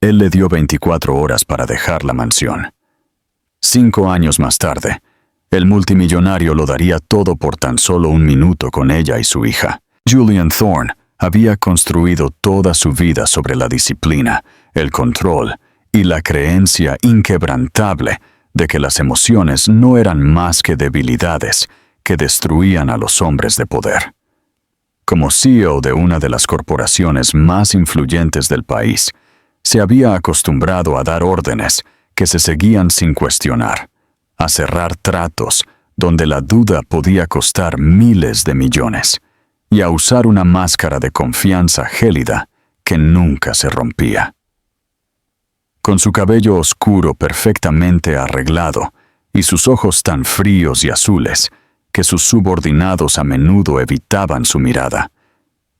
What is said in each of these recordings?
Él le dio 24 horas para dejar la mansión. 5 años más tarde, el multimillonario lo daría todo por tan solo 1 minuto con ella y su hija. Julian Thorne había construido toda su vida sobre la disciplina, el control y la creencia inquebrantable de que las emociones no eran más que debilidades que destruían a los hombres de poder. Como CEO de una de las corporaciones más influyentes del país, se había acostumbrado a dar órdenes que se seguían sin cuestionar, a cerrar tratos donde la duda podía costar miles de millones, y a usar una máscara de confianza gélida que nunca se rompía. Con su cabello oscuro perfectamente arreglado y sus ojos tan fríos y azules que sus subordinados a menudo evitaban su mirada,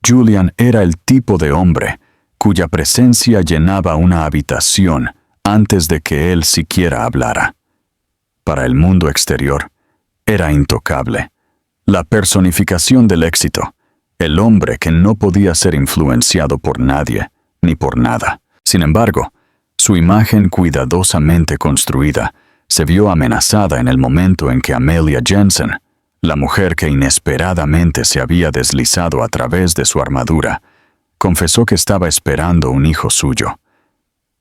Julian era el tipo de hombre cuya presencia llenaba una habitación antes de que él siquiera hablara. Para el mundo exterior, era intocable, la personificación del éxito, el hombre que no podía ser influenciado por nadie ni por nada. Sin embargo, su imagen cuidadosamente construida se vio amenazada en el momento en que Amelia Jensen, la mujer que inesperadamente se había deslizado a través de su armadura, confesó que estaba esperando un hijo suyo.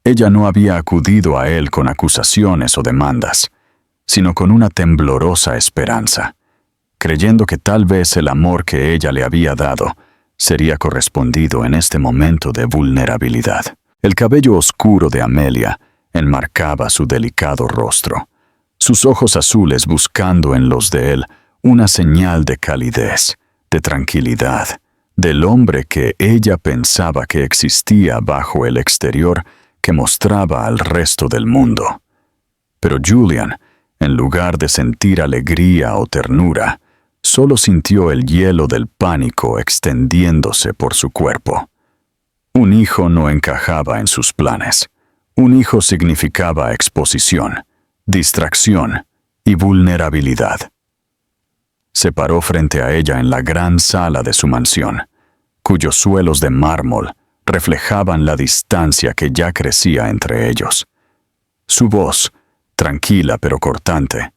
Ella no había acudido a él con acusaciones o demandas, sino con una temblorosa esperanza, creyendo que tal vez el amor que ella le había dado sería correspondido en este momento de vulnerabilidad. El cabello oscuro de Amelia enmarcaba su delicado rostro, sus ojos azules buscando en los de él una señal de calidez, de tranquilidad, del hombre que ella pensaba que existía bajo el exterior que mostraba al resto del mundo. Pero Julian, en lugar de sentir alegría o ternura, solo sintió el hielo del pánico extendiéndose por su cuerpo. Un hijo no encajaba en sus planes. Un hijo significaba exposición, distracción y vulnerabilidad. Se paró frente a ella en la gran sala de su mansión, cuyos suelos de mármol reflejaban la distancia que ya crecía entre ellos. Su voz, tranquila pero cortante,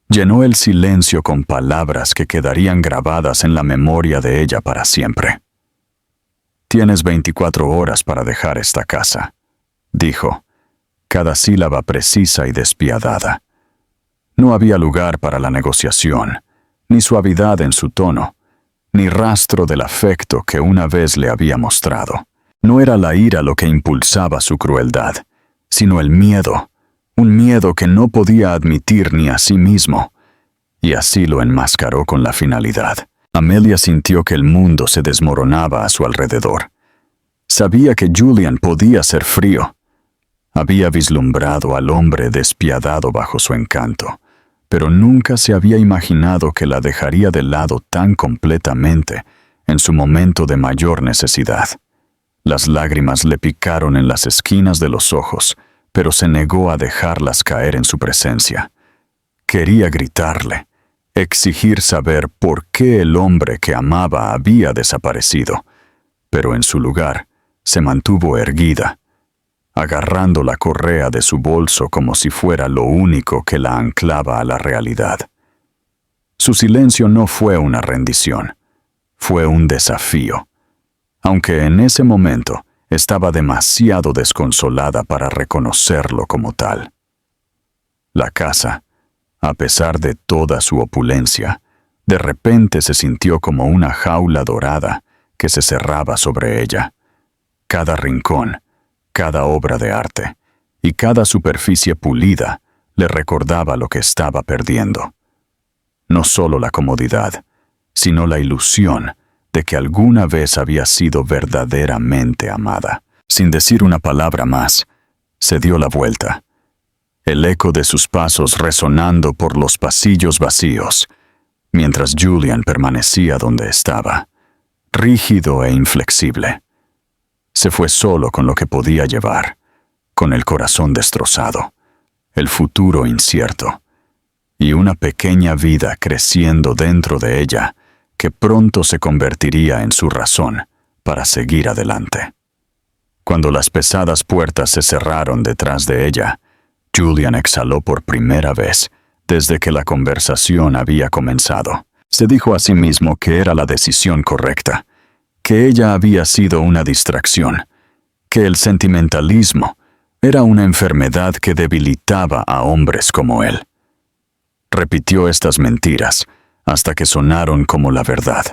llenó el silencio con palabras que quedarían grabadas en la memoria de ella para siempre. «Tienes 24 horas para dejar esta casa», dijo, cada sílaba precisa y despiadada. No había lugar para la negociación, ni suavidad en su tono, ni rastro del afecto que una vez le había mostrado. No era la ira lo que impulsaba su crueldad, sino el miedo, un miedo que no podía admitir ni a sí mismo, y así lo enmascaró con la finalidad. Amelia sintió que el mundo se desmoronaba a su alrededor. Sabía que Julian podía ser frío. Había vislumbrado al hombre despiadado bajo su encanto, pero nunca se había imaginado que la dejaría de lado tan completamente en su momento de mayor necesidad. Las lágrimas le picaron en las esquinas de los ojos, pero se negó a dejarlas caer en su presencia. Quería gritarle, exigir saber por qué el hombre que amaba había desaparecido, pero en su lugar se mantuvo erguida, agarrando la correa de su bolso como si fuera lo único que la anclaba a la realidad. Su silencio no fue una rendición, fue un desafío, aunque en ese momento estaba demasiado desconsolada para reconocerlo como tal. La casa, a pesar de toda su opulencia, de repente se sintió como una jaula dorada que se cerraba sobre ella. Cada rincón, cada obra de arte y cada superficie pulida le recordaba lo que estaba perdiendo. No solo la comodidad, sino la ilusión de que alguna vez había sido verdaderamente amada. Sin decir una palabra más, se dio la vuelta, el eco de sus pasos resonando por los pasillos vacíos, mientras Julian permanecía donde estaba, rígido e inflexible. Se fue solo con lo que podía llevar, con el corazón destrozado, el futuro incierto, y una pequeña vida creciendo dentro de ella que pronto se convertiría en su razón para seguir adelante. Cuando las pesadas puertas se cerraron detrás de ella, Julian exhaló por primera vez desde que la conversación había comenzado. Se dijo a sí mismo que era la decisión correcta, que ella había sido una distracción, que el sentimentalismo era una enfermedad que debilitaba a hombres como él. Repitió estas mentiras hasta que sonaron como la verdad,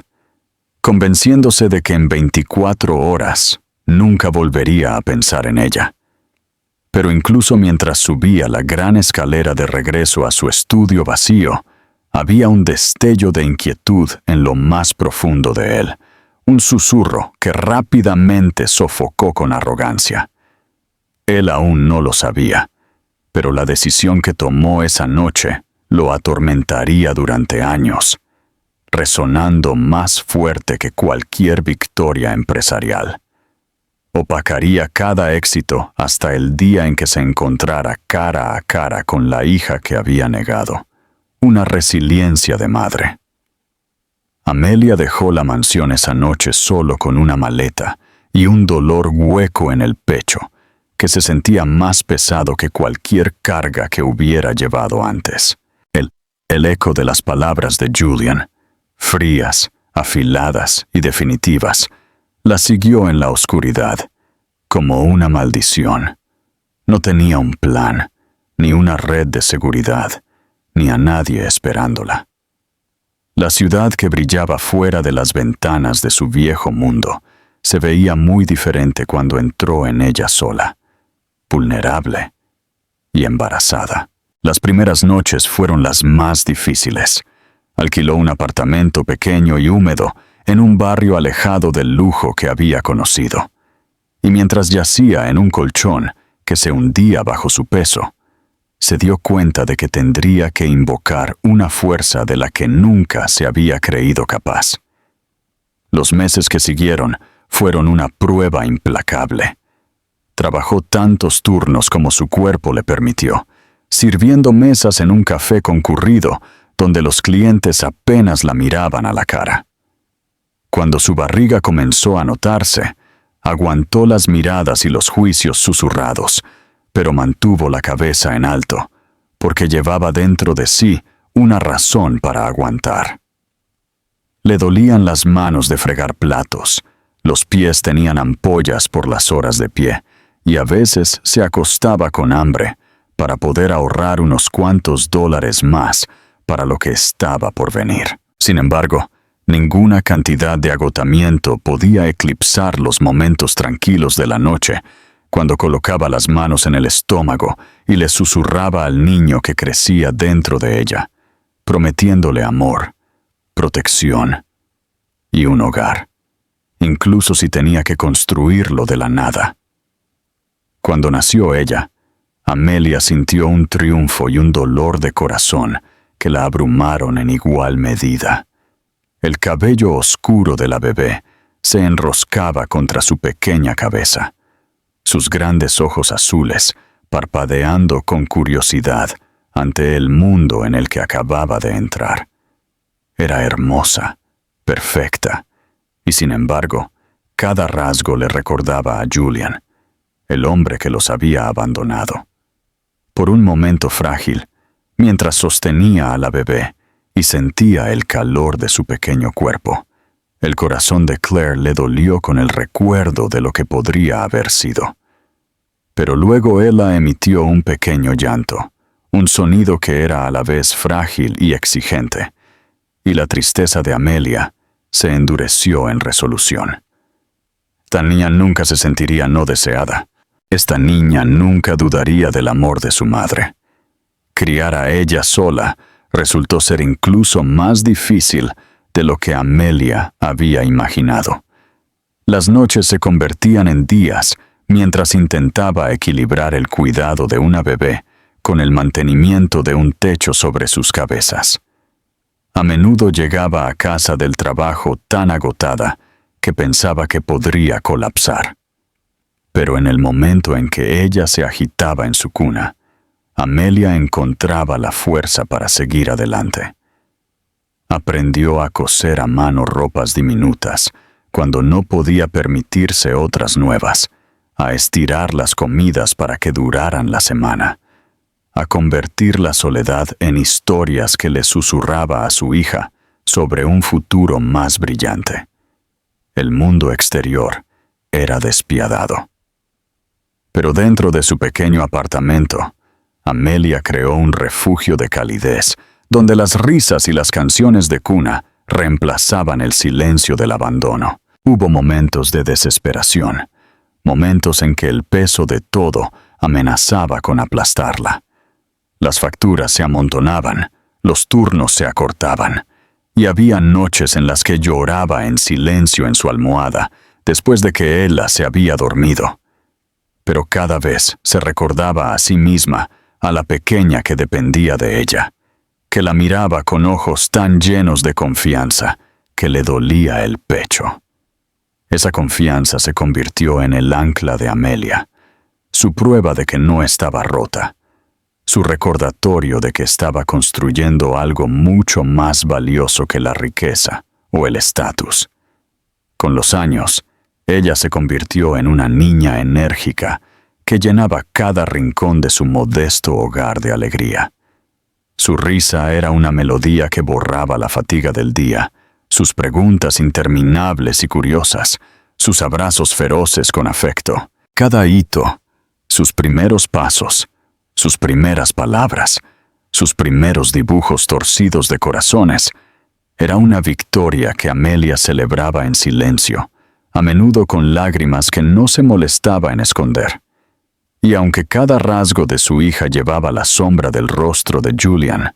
convenciéndose de que en 24 horas nunca volvería a pensar en ella. Pero incluso mientras subía la gran escalera de regreso a su estudio vacío, había un destello de inquietud en lo más profundo de él, un susurro que rápidamente sofocó con arrogancia. Él aún no lo sabía, pero la decisión que tomó esa noche lo atormentaría durante años, resonando más fuerte que cualquier victoria empresarial. Opacaría cada éxito hasta el día en que se encontrara cara a cara con la hija que había negado. Una resiliencia de madre. Amelia dejó la mansión esa noche solo con una maleta y un dolor hueco en el pecho, que se sentía más pesado que cualquier carga que hubiera llevado antes. El eco de las palabras de Julian, frías, afiladas y definitivas, la siguió en la oscuridad, como una maldición. No tenía un plan, ni una red de seguridad, ni a nadie esperándola. La ciudad que brillaba fuera de las ventanas de su viejo mundo se veía muy diferente cuando entró en ella sola, vulnerable y embarazada. Las primeras noches fueron las más difíciles. Alquiló un apartamento pequeño y húmedo en un barrio alejado del lujo que había conocido. Y mientras yacía en un colchón que se hundía bajo su peso, se dio cuenta de que tendría que invocar una fuerza de la que nunca se había creído capaz. Los meses que siguieron fueron una prueba implacable. Trabajó tantos turnos como su cuerpo le permitió, sirviendo mesas en un café concurrido donde los clientes apenas la miraban a la cara. Cuando su barriga comenzó a notarse, aguantó las miradas y los juicios susurrados, pero mantuvo la cabeza en alto, porque llevaba dentro de sí una razón para aguantar. Le dolían las manos de fregar platos, los pies tenían ampollas por las horas de pie, y a veces se acostaba con hambre para poder ahorrar unos cuantos dólares más para lo que estaba por venir. Sin embargo, ninguna cantidad de agotamiento podía eclipsar los momentos tranquilos de la noche, cuando colocaba las manos en el estómago y le susurraba al niño que crecía dentro de ella, prometiéndole amor, protección y un hogar, incluso si tenía que construirlo de la nada. Cuando nació ella, Amelia sintió un triunfo y un dolor de corazón que la abrumaron en igual medida. El cabello oscuro de la bebé se enroscaba contra su pequeña cabeza, sus grandes ojos azules parpadeando con curiosidad ante el mundo en el que acababa de entrar. Era hermosa, perfecta, y sin embargo, cada rasgo le recordaba a Julian, el hombre que los había abandonado. Por un momento frágil, mientras sostenía a la bebé y sentía el calor de su pequeño cuerpo, el corazón de Claire le dolió con el recuerdo de lo que podría haber sido. Pero luego ella emitió un pequeño llanto, un sonido que era a la vez frágil y exigente, y la tristeza de Amelia se endureció en resolución. Esta niña nunca se sentiría no deseada. Esta niña nunca dudaría del amor de su madre. Criar a ella sola resultó ser incluso más difícil de lo que Amelia había imaginado. Las noches se convertían en días mientras intentaba equilibrar el cuidado de una bebé con el mantenimiento de un techo sobre sus cabezas. A menudo llegaba a casa del trabajo tan agotada que pensaba que podría colapsar. Pero en el momento en que ella se agitaba en su cuna, Amelia encontraba la fuerza para seguir adelante. Aprendió a coser a mano ropas diminutas cuando no podía permitirse otras nuevas, a estirar las comidas para que duraran la semana, a convertir la soledad en historias que le susurraba a su hija sobre un futuro más brillante. El mundo exterior era despiadado. Pero dentro de su pequeño apartamento, Amelia creó un refugio de calidez, donde las risas y las canciones de cuna reemplazaban el silencio del abandono. Hubo momentos de desesperación, momentos en que el peso de todo amenazaba con aplastarla. Las facturas se amontonaban, los turnos se acortaban, y había noches en las que lloraba en silencio en su almohada, después de que Ella se había dormido. Pero cada vez se recordaba a sí misma a la pequeña que dependía de ella, que la miraba con ojos tan llenos de confianza que le dolía el pecho. Esa confianza se convirtió en el ancla de Amelia, su prueba de que no estaba rota, su recordatorio de que estaba construyendo algo mucho más valioso que la riqueza o el estatus. Con los años, ella se convirtió en una niña enérgica que llenaba cada rincón de su modesto hogar de alegría. Su risa era una melodía que borraba la fatiga del día, sus preguntas interminables y curiosas, sus abrazos feroces con afecto. Cada hito, sus primeros pasos, sus primeras palabras, sus primeros dibujos torcidos de corazones, era una victoria que Amelia celebraba en silencio, a menudo con lágrimas que no se molestaba en esconder. Y aunque cada rasgo de su hija llevaba la sombra del rostro de Julian,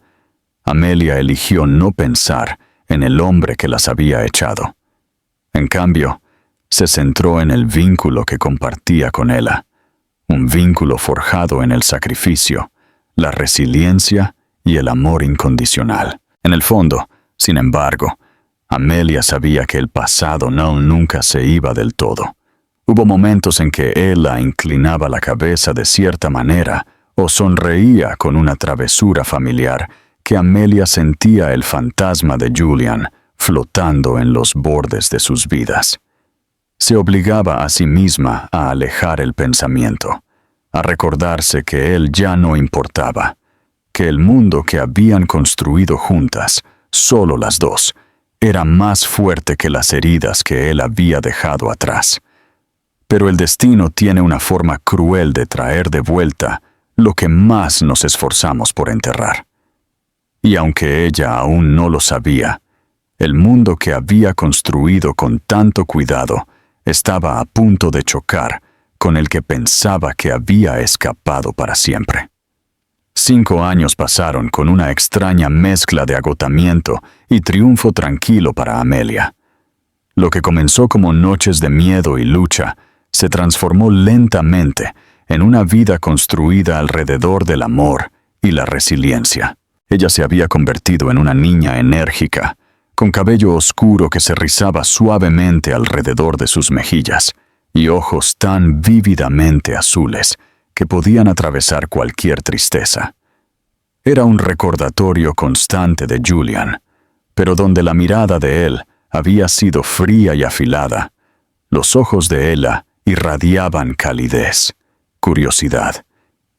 Amelia eligió no pensar en el hombre que las había echado. En cambio, se centró en el vínculo que compartía con Ella, un vínculo forjado en el sacrificio, la resiliencia y el amor incondicional. En el fondo, sin embargo, Amelia sabía que el pasado nunca se iba del todo. Hubo momentos en que Ella inclinaba la cabeza de cierta manera o sonreía con una travesura familiar que Amelia sentía el fantasma de Julian flotando en los bordes de sus vidas. Se obligaba a sí misma a alejar el pensamiento, a recordarse que él ya no importaba, que el mundo que habían construido juntas, solo las dos, era más fuerte que las heridas que él había dejado atrás. Pero el destino tiene una forma cruel de traer de vuelta lo que más nos esforzamos por enterrar. Y aunque ella aún no lo sabía, el mundo que había construido con tanto cuidado estaba a punto de chocar con el que pensaba que había escapado para siempre. 5 años pasaron con una extraña mezcla de agotamiento y triunfo tranquilo para Amelia. Lo que comenzó como noches de miedo y lucha se transformó lentamente en una vida construida alrededor del amor y la resiliencia. Ella se había convertido en una niña enérgica, con cabello oscuro que se rizaba suavemente alrededor de sus mejillas y ojos tan vívidamente azules que podían atravesar cualquier tristeza. Era un recordatorio constante de Julian, pero donde la mirada de él había sido fría y afilada, los ojos de Ella irradiaban calidez, curiosidad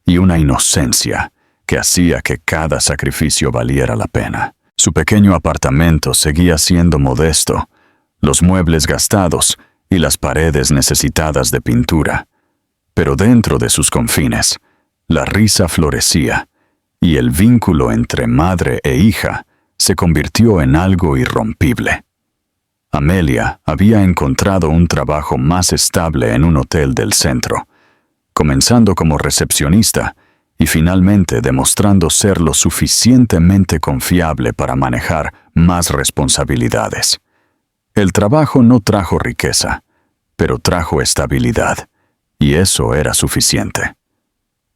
y una inocencia que hacía que cada sacrificio valiera la pena. Su pequeño apartamento seguía siendo modesto, los muebles gastados y las paredes necesitadas de pintura, pero dentro de sus confines, la risa florecía y el vínculo entre madre e hija se convirtió en algo irrompible. Amelia había encontrado un trabajo más estable en un hotel del centro, comenzando como recepcionista y finalmente demostrando ser lo suficientemente confiable para manejar más responsabilidades. El trabajo no trajo riqueza, pero trajo estabilidad, y eso era suficiente.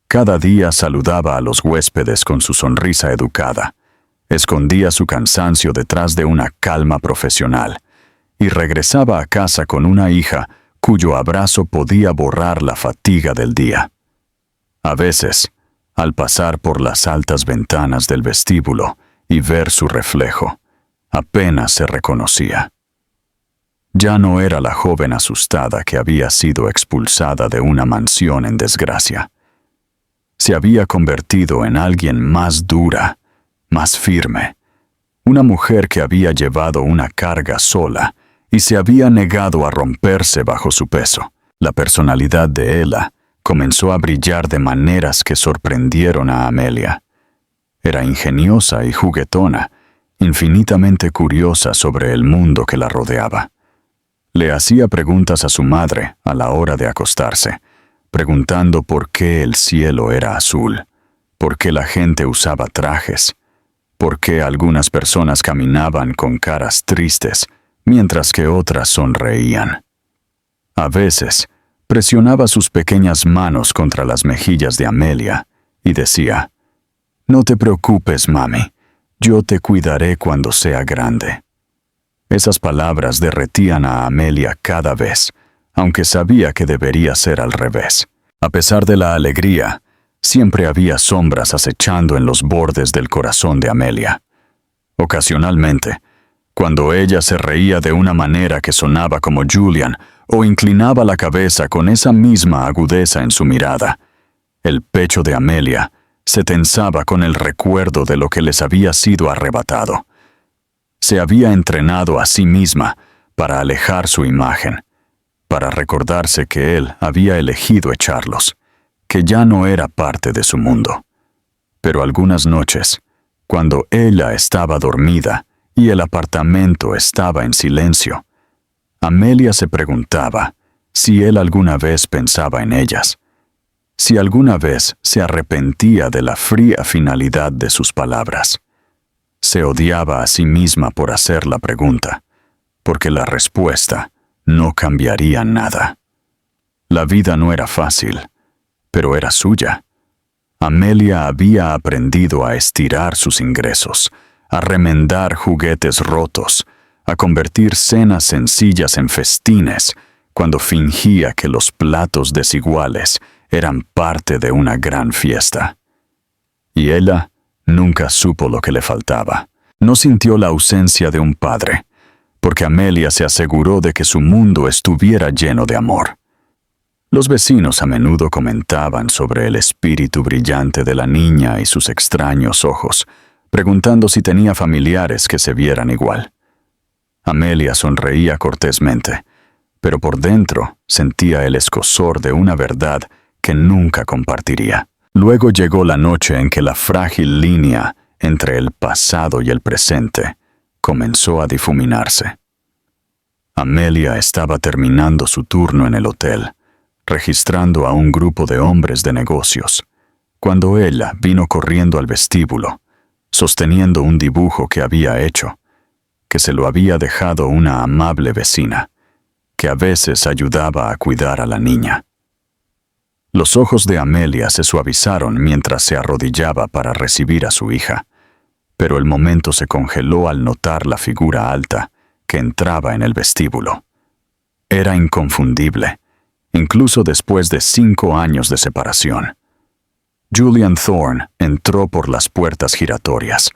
Cada día saludaba a los huéspedes con su sonrisa educada, escondía su cansancio detrás de una calma profesional, y regresaba a casa con una hija cuyo abrazo podía borrar la fatiga del día. A veces, al pasar por las altas ventanas del vestíbulo y ver su reflejo, apenas se reconocía. Ya no era la joven asustada que había sido expulsada de una mansión en desgracia. Se había convertido en alguien más dura, más firme, una mujer que había llevado una carga sola y se había negado a romperse bajo su peso. La personalidad de Ella comenzó a brillar de maneras que sorprendieron a Amelia. Era ingeniosa y juguetona, infinitamente curiosa sobre el mundo que la rodeaba. Le hacía preguntas a su madre a la hora de acostarse, preguntando por qué el cielo era azul, por qué la gente usaba trajes, por qué algunas personas caminaban con caras tristes, mientras que otras sonreían. A veces, presionaba sus pequeñas manos contra las mejillas de Amelia y decía, «No te preocupes, mami, yo te cuidaré cuando sea grande». Esas palabras derretían a Amelia cada vez, aunque sabía que debería ser al revés. A pesar de la alegría, siempre había sombras acechando en los bordes del corazón de Amelia. Ocasionalmente, cuando ella se reía de una manera que sonaba como Julian o inclinaba la cabeza con esa misma agudeza en su mirada, el pecho de Amelia se tensaba con el recuerdo de lo que les había sido arrebatado. Se había entrenado a sí misma para alejar su imagen, para recordarse que él había elegido echarlos, que ya no era parte de su mundo. Pero algunas noches, cuando ella estaba dormida y el apartamento estaba en silencio, Amelia se preguntaba si él alguna vez pensaba en ellas, si alguna vez se arrepentía de la fría finalidad de sus palabras. Se odiaba a sí misma por hacer la pregunta, porque la respuesta no cambiaría nada. La vida no era fácil, pero era suya. Amelia había aprendido a estirar sus ingresos, a remendar juguetes rotos, a convertir cenas sencillas en festines, cuando fingía que los platos desiguales eran parte de una gran fiesta. Y ella nunca supo lo que le faltaba. No sintió la ausencia de un padre, porque Amelia se aseguró de que su mundo estuviera lleno de amor. Los vecinos a menudo comentaban sobre el espíritu brillante de la niña y sus extraños ojos, preguntando si tenía familiares que se vieran igual. Amelia sonreía cortésmente, pero por dentro sentía el escozor de una verdad que nunca compartiría. Luego llegó la noche en que la frágil línea entre el pasado y el presente comenzó a difuminarse. Amelia estaba terminando su turno en el hotel, registrando a un grupo de hombres de negocios, cuando ella vino corriendo al vestíbulo, sosteniendo un dibujo que había hecho, que se lo había dejado una amable vecina, que a veces ayudaba a cuidar a la niña. Los ojos de Amelia se suavizaron mientras se arrodillaba para recibir a su hija, pero el momento se congeló al notar la figura alta que entraba en el vestíbulo. Era inconfundible, incluso después de 5 años de separación. Julian Thorne entró por las puertas giratorias,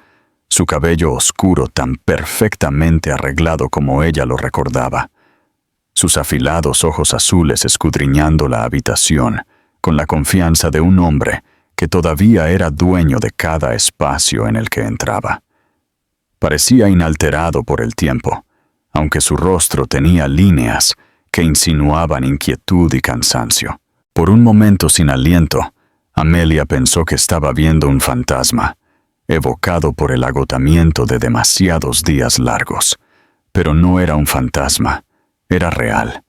su cabello oscuro tan perfectamente arreglado como ella lo recordaba, sus afilados ojos azules escudriñando la habitación con la confianza de un hombre que todavía era dueño de cada espacio en el que entraba. Parecía inalterado por el tiempo, aunque su rostro tenía líneas que insinuaban inquietud y cansancio. Por un momento sin aliento, Amelia pensó que estaba viendo un fantasma, evocado por el agotamiento de demasiados días largos. Pero no era un fantasma, era real,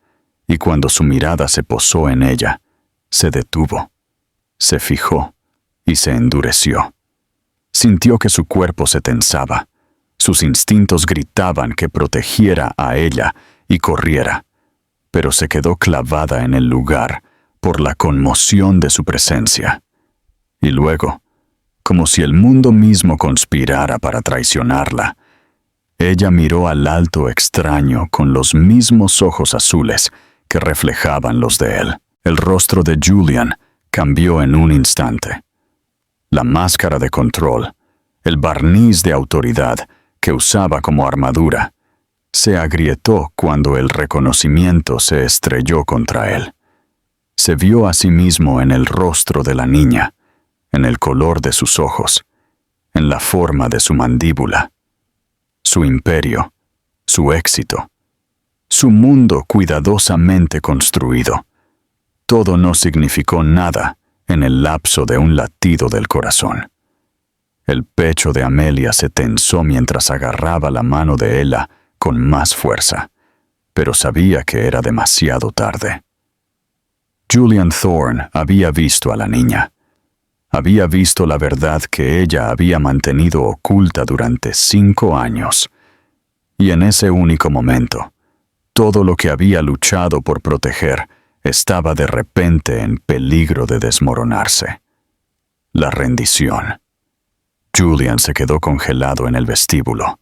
y cuando su mirada se posó en ella, se detuvo, se fijó y se endureció. Sintió que su cuerpo se tensaba, sus instintos gritaban que protegiera a ella y corriera, pero se quedó clavada en el lugar por la conmoción de su presencia. Y luego, como si el mundo mismo conspirara para traicionarla, ella miró al alto extraño con los mismos ojos azules que reflejaban los de él. El rostro de Julian cambió en un instante. La máscara de control, el barniz de autoridad que usaba como armadura, se agrietó cuando el reconocimiento se estrelló contra él. Se vio a sí mismo en el rostro de la niña, en el color de sus ojos, en la forma de su mandíbula, su imperio, su éxito, su mundo cuidadosamente construido. Todo no significó nada en el lapso de un latido del corazón. El pecho de Amelia se tensó mientras agarraba la mano de Ella con más fuerza, pero sabía que era demasiado tarde. Julian Thorne había visto a la niña. Había visto la verdad que ella había mantenido oculta durante 5 años. Y en ese único momento, todo lo que había luchado por proteger estaba de repente en peligro de desmoronarse. La rendición. Julian se quedó congelado en el vestíbulo.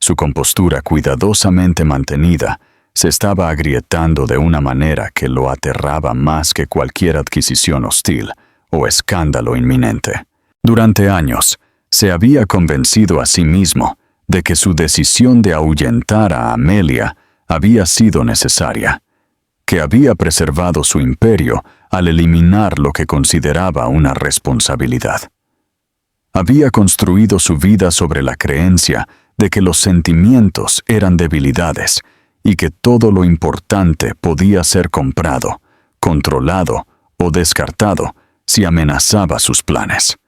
Su compostura cuidadosamente mantenida se estaba agrietando de una manera que lo aterraba más que cualquier adquisición hostil o escándalo inminente. Durante años, se había convencido a sí mismo de que su decisión de ahuyentar a Amelia había sido necesaria, que había preservado su imperio al eliminar lo que consideraba una responsabilidad. Había construido su vida sobre la creencia de que los sentimientos eran debilidades y que todo lo importante podía ser comprado, controlado o descartado si amenazaba sus planes.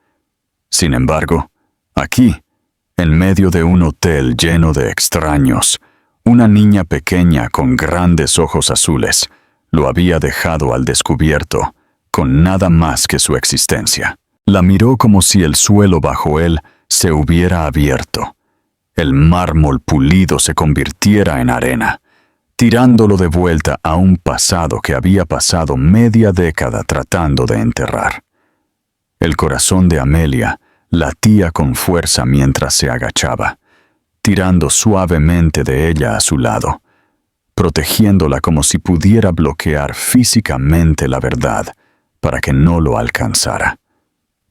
Sin embargo, aquí, en medio de un hotel lleno de extraños, una niña pequeña con grandes ojos azules lo había dejado al descubierto, con nada más que su existencia. La miró como si el suelo bajo él se hubiera abierto. El mármol pulido se convirtiera en arena, tirándolo de vuelta a un pasado que había pasado media década tratando de enterrar. El corazón de Amelia latía con fuerza mientras se agachaba, tirando suavemente de ella a su lado, protegiéndola como si pudiera bloquear físicamente la verdad para que no lo alcanzara.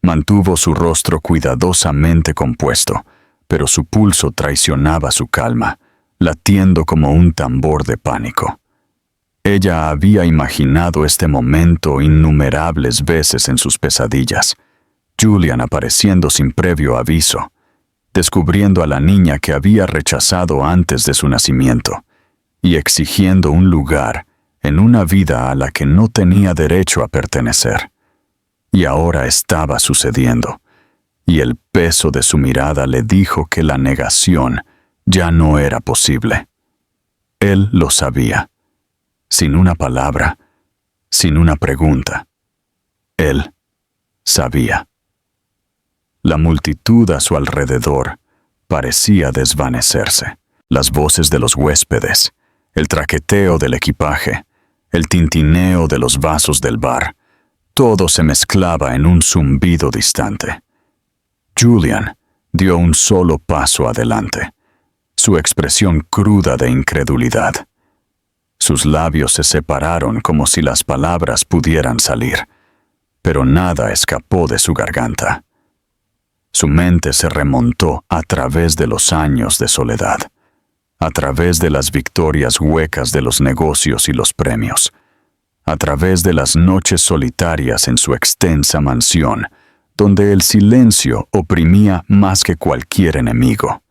Mantuvo su rostro cuidadosamente compuesto, pero su pulso traicionaba su calma, latiendo como un tambor de pánico. Ella había imaginado este momento innumerables veces en sus pesadillas, Julian apareciendo sin previo aviso, descubriendo a la niña que había rechazado antes de su nacimiento, y exigiendo un lugar en una vida a la que no tenía derecho a pertenecer. Y ahora estaba sucediendo, y el peso de su mirada le dijo que la negación ya no era posible. Él lo sabía, sin una palabra, sin una pregunta. Él sabía. La multitud a su alrededor parecía desvanecerse. Las voces de los huéspedes, el traqueteo del equipaje, el tintineo de los vasos del bar, todo se mezclaba en un zumbido distante. Julian dio un solo paso adelante, su expresión cruda de incredulidad. Sus labios se separaron como si las palabras pudieran salir, pero nada escapó de su garganta. Su mente se remontó a través de los años de soledad, a través de las victorias huecas de los negocios y los premios, a través de las noches solitarias en su extensa mansión, donde el silencio oprimía más que cualquier enemigo.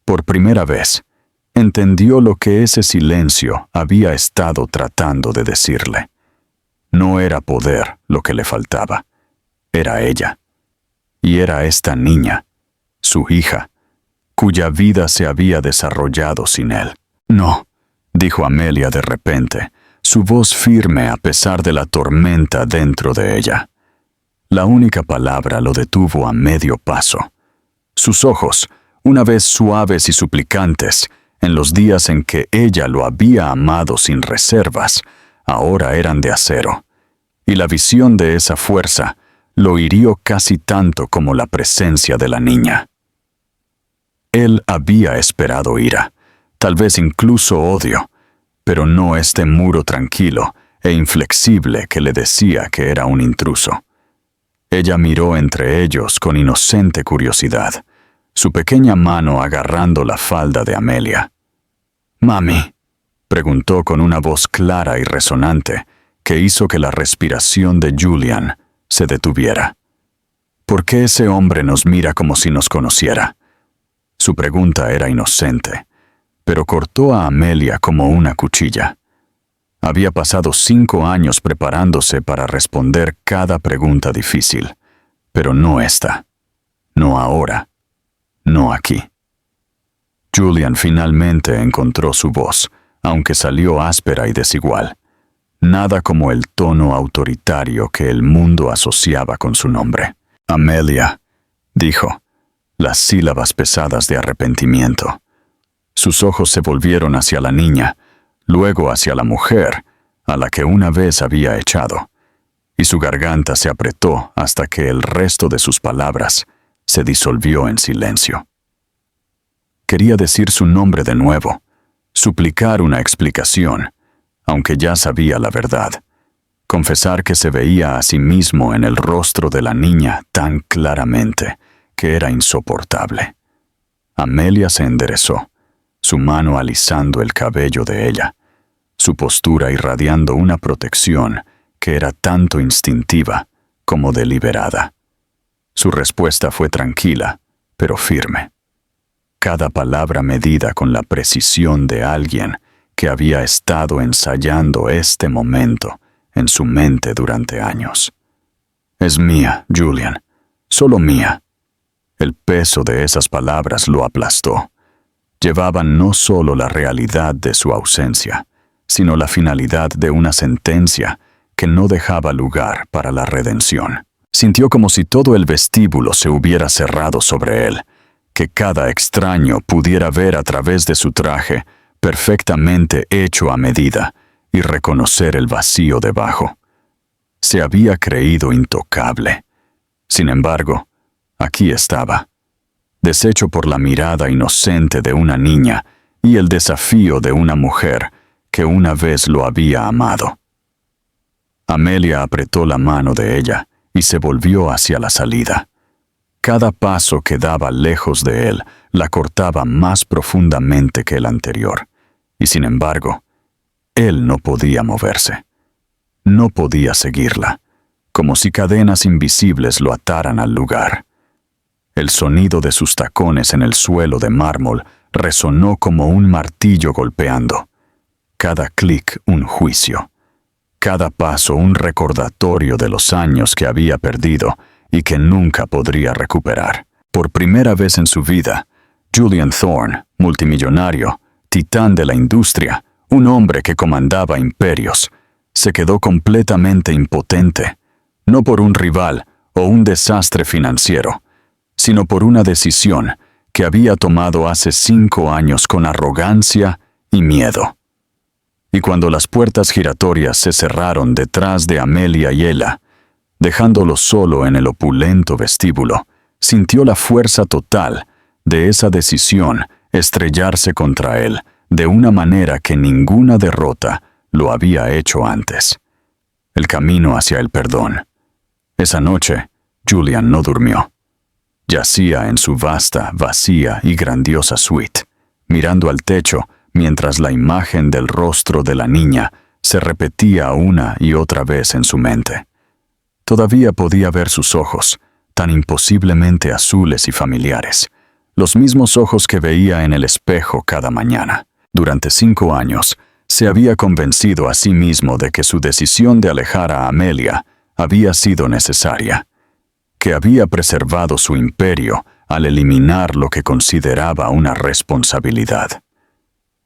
Por primera vez, entendió lo que ese silencio había estado tratando de decirle. No era poder lo que le faltaba, era ella. Y era esta niña, su hija, cuya vida se había desarrollado sin él. No, dijo Amelia de repente, su voz firme a pesar de la tormenta dentro de ella. La única palabra lo detuvo a medio paso. Sus ojos, una vez suaves y suplicantes, en los días en que ella lo había amado sin reservas, ahora eran de acero. Y la visión de esa fuerza lo hirió casi tanto como la presencia de la niña. Él había esperado ira, tal vez incluso odio, pero no este muro tranquilo e inflexible que le decía que era un intruso. Ella miró entre ellos con inocente curiosidad, su pequeña mano agarrando la falda de Amelia. «Mami», preguntó con una voz clara y resonante que hizo que la respiración de Julian se detuviera. ¿Por qué ese hombre nos mira como si nos conociera? Su pregunta era inocente, pero cortó a Amelia como una cuchilla. Había pasado 5 años preparándose para responder cada pregunta difícil, pero no esta, no ahora, no aquí. Julian finalmente encontró su voz, aunque salió áspera y desigual. Nada como el tono autoritario que el mundo asociaba con su nombre. «Amelia», dijo, las sílabas pesadas de arrepentimiento. Sus ojos se volvieron hacia la niña, luego hacia la mujer, a la que una vez había echado, y su garganta se apretó hasta que el resto de sus palabras se disolvió en silencio. Quería decir su nombre de nuevo, suplicar una explicación, aunque ya sabía la verdad, confesar que se veía a sí mismo en el rostro de la niña tan claramente que era insoportable. Amelia se enderezó, su mano alisando el cabello de ella, su postura irradiando una protección que era tanto instintiva como deliberada. Su respuesta fue tranquila, pero firme. Cada palabra medida con la precisión de alguien que había estado ensayando este momento en su mente durante años. «Es mía, Julian, solo mía». El peso de esas palabras lo aplastó. Llevaban no solo la realidad de su ausencia, sino la finalidad de una sentencia que no dejaba lugar para la redención. Sintió como si todo el vestíbulo se hubiera cerrado sobre él, que cada extraño pudiera ver a través de su traje, perfectamente hecho a medida, y reconocer el vacío debajo. Se había creído intocable. Sin embargo, aquí estaba, deshecho por la mirada inocente de una niña y el desafío de una mujer que una vez lo había amado. Amelia apretó la mano de ella y se volvió hacia la salida. Cada paso que daba lejos de él la cortaba más profundamente que el anterior, y sin embargo, él no podía moverse. No podía seguirla, como si cadenas invisibles lo ataran al lugar. El sonido de sus tacones en el suelo de mármol resonó como un martillo golpeando. Cada clic un juicio. Cada paso un recordatorio de los años que había perdido y que nunca podría recuperar. Por primera vez en su vida, Julian Thorne, multimillonario, titán de la industria, un hombre que comandaba imperios, se quedó completamente impotente, no por un rival o un desastre financiero, sino por una decisión que había tomado hace 5 años con arrogancia y miedo. Y cuando las puertas giratorias se cerraron detrás de Amelia y Ella, dejándolo solo en el opulento vestíbulo, sintió la fuerza total de esa decisión estrellarse contra él de una manera que ninguna derrota lo había hecho antes. El camino hacia el perdón. Esa noche, Julian no durmió. Yacía en su vasta, vacía y grandiosa suite, mirando al techo mientras la imagen del rostro de la niña se repetía una y otra vez en su mente. Todavía podía ver sus ojos, tan imposiblemente azules y familiares, los mismos ojos que veía en el espejo cada mañana. Durante 5 años, se había convencido a sí mismo de que su decisión de alejar a Amelia había sido necesaria, que había preservado su imperio al eliminar lo que consideraba una responsabilidad.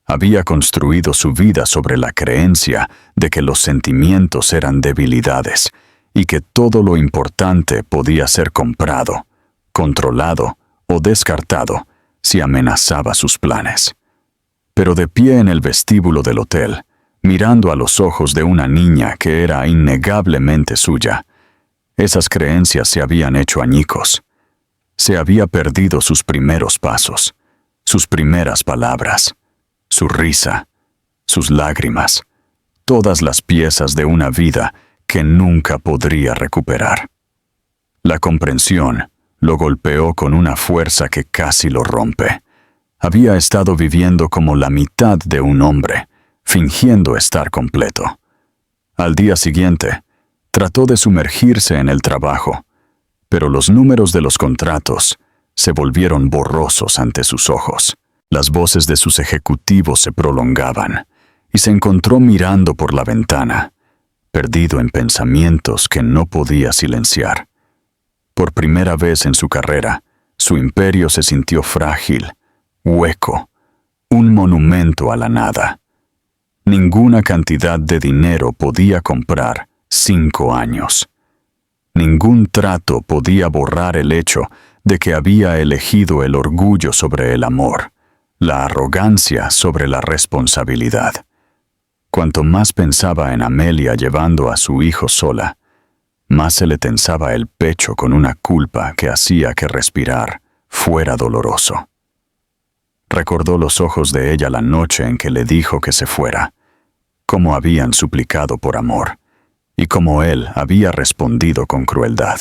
Había construido su vida sobre la creencia de que los sentimientos eran debilidades y que todo lo importante podía ser comprado, controlado o descartado si amenazaba sus planes. Pero de pie en el vestíbulo del hotel, mirando a los ojos de una niña que era innegablemente suya, esas creencias se habían hecho añicos. Se había perdido sus primeros pasos, sus primeras palabras, su risa, sus lágrimas, todas las piezas de una vida que nunca podría recuperar. La comprensión lo golpeó con una fuerza que casi lo rompe. Había estado viviendo como la mitad de un hombre, fingiendo estar completo. Al día siguiente, trató de sumergirse en el trabajo, pero los números de los contratos se volvieron borrosos ante sus ojos. Las voces de sus ejecutivos se prolongaban, y se encontró mirando por la ventana, perdido en pensamientos que no podía silenciar. Por primera vez en su carrera, su imperio se sintió frágil, hueco, un monumento a la nada. Ninguna cantidad de dinero podía comprar 5 años. Ningún trato podía borrar el hecho de que había elegido el orgullo sobre el amor, la arrogancia sobre la responsabilidad. Cuanto más pensaba en Amelia llevando a su hijo sola, más se le tensaba el pecho con una culpa que hacía que respirar fuera doloroso. Recordó los ojos de ella la noche en que le dijo que se fuera, cómo habían suplicado por amor, y cómo él había respondido con crueldad.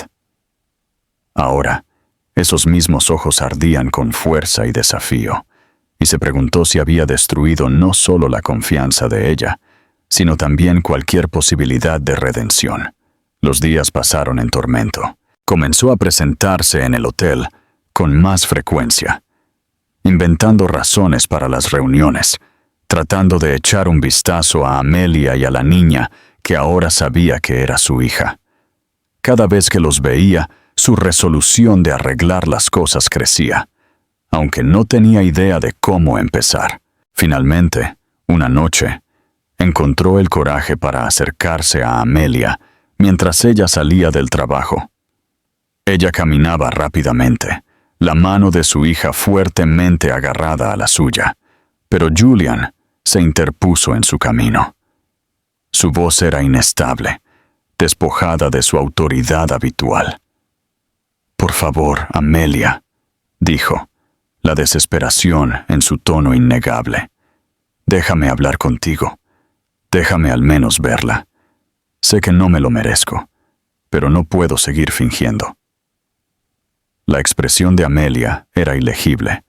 Ahora, esos mismos ojos ardían con fuerza y desafío, y se preguntó si había destruido no solo la confianza de ella, sino también cualquier posibilidad de redención. Los días pasaron en tormento. Comenzó a presentarse en el hotel con más frecuencia, inventando razones para las reuniones, tratando de echar un vistazo a Amelia y a la niña que ahora sabía que era su hija. Cada vez que los veía, su resolución de arreglar las cosas crecía, aunque no tenía idea de cómo empezar. Finalmente, una noche, encontró el coraje para acercarse a Amelia mientras ella salía del trabajo. Ella caminaba rápidamente, la mano de su hija fuertemente agarrada a la suya, pero Julian se interpuso en su camino. Su voz era inestable, despojada de su autoridad habitual. «Por favor, Amelia», dijo, la desesperación en su tono innegable. «Déjame hablar contigo. Déjame al menos verla. Sé que no me lo merezco, pero no puedo seguir fingiendo». La expresión de Amelia era ilegible,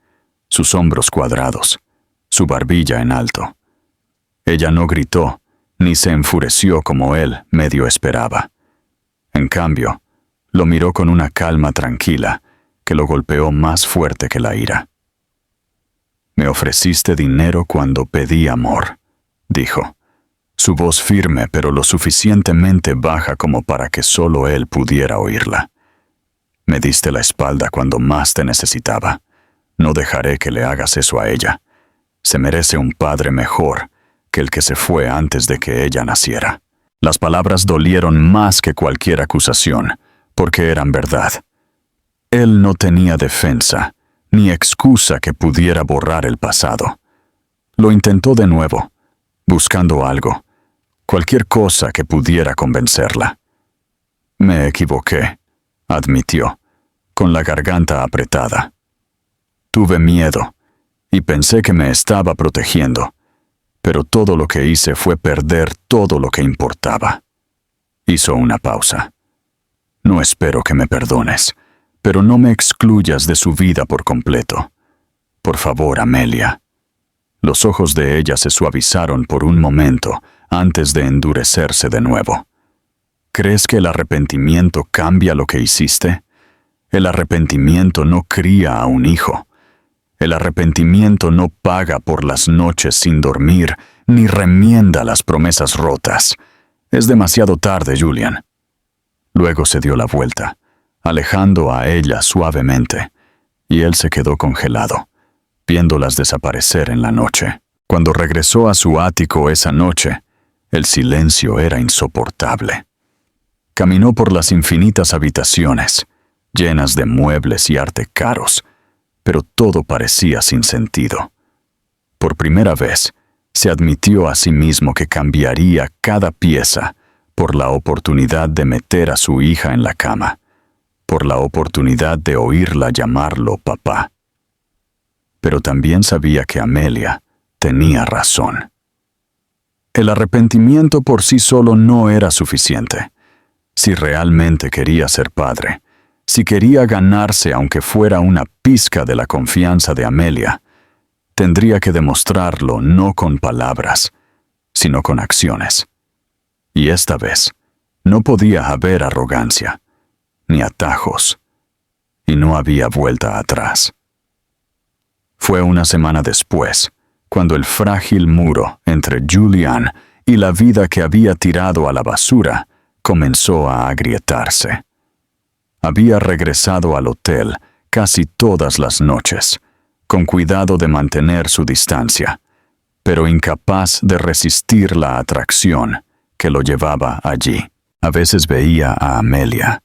sus hombros cuadrados, su barbilla en alto. Ella no gritó, ni se enfureció como él medio esperaba. En cambio, lo miró con una calma tranquila que lo golpeó más fuerte que la ira. «Me ofreciste dinero cuando pedí amor», dijo, su voz firme pero lo suficientemente baja como para que solo él pudiera oírla. «Me diste la espalda cuando más te necesitaba. No dejaré que le hagas eso a ella. Se merece un padre mejor que el que se fue antes de que ella naciera». Las palabras dolieron más que cualquier acusación, porque eran verdad. Él no tenía defensa, ni excusa que pudiera borrar el pasado. Lo intentó de nuevo, buscando algo, cualquier cosa que pudiera convencerla. «Me equivoqué», admitió, con la garganta apretada. «Tuve miedo, y pensé que me estaba protegiendo, pero todo lo que hice fue perder todo lo que importaba». Hizo una pausa. «No espero que me perdones, pero no me excluyas de su vida por completo. Por favor, Amelia». Los ojos de ella se suavizaron por un momento antes de endurecerse de nuevo. «¿Crees que el arrepentimiento cambia lo que hiciste? El arrepentimiento no cría a un hijo. El arrepentimiento no paga por las noches sin dormir, ni remienda las promesas rotas. Es demasiado tarde, Julian». Luego se dio la vuelta, alejando a ella suavemente, y él se quedó congelado, viéndolas desaparecer en la noche. Cuando regresó a su ático esa noche, el silencio era insoportable. Caminó por las infinitas habitaciones, llenas de muebles y arte caros, pero todo parecía sin sentido. Por primera vez, se admitió a sí mismo que cambiaría cada pieza por la oportunidad de meter a su hija en la cama, por la oportunidad de oírla llamarlo papá. Pero también sabía que Amelia tenía razón. El arrepentimiento por sí solo no era suficiente. Si realmente quería ser padre, si quería ganarse aunque fuera una pizca de la confianza de Amelia, tendría que demostrarlo no con palabras, sino con acciones. Y esta vez, no podía haber arrogancia, ni atajos, y no había vuelta atrás. Fue una semana después, cuando el frágil muro entre Julian y la vida que había tirado a la basura comenzó a agrietarse. Había regresado al hotel casi todas las noches, con cuidado de mantener su distancia, pero incapaz de resistir la atracción que lo llevaba allí. A veces veía a Amelia,